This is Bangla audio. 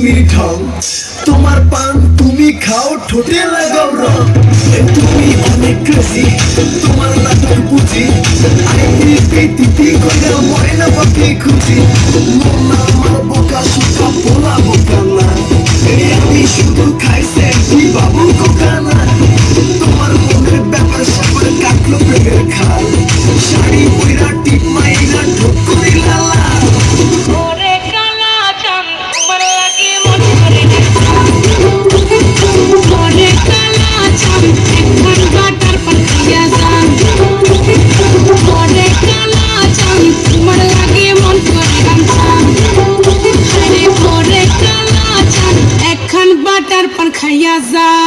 তুমি ঢং, তোমার পান তুমি খাও, ঠোঁটে লাগাও রং। তুমি অনেক ক্রেজি, তোমার নাটক বুঝি, আইতি কইরা ময়না পাখি খুঁজি। মোনা আমার বোকা শোকা পোলা বোকা না, আমি শুধু খাই সেন্টি বাবু কোকা না। তোমার মনের ব্যাপার স্যাপার কাটলো প্রেমের খাল, শাড়ি পইরা টিপ মাইরা ঠোক করি লালা। ওরে কালা চাঁদ তোমার লাগে মন করে ওরে কালা চাঁদ একবার বাটার পান খাইয়া যান ওরে কালা চাঁদ তোমার লাগে মন করে গামছান আরে ওরে কালা চাঁদ একখান বাটার পান খাইয়া যান।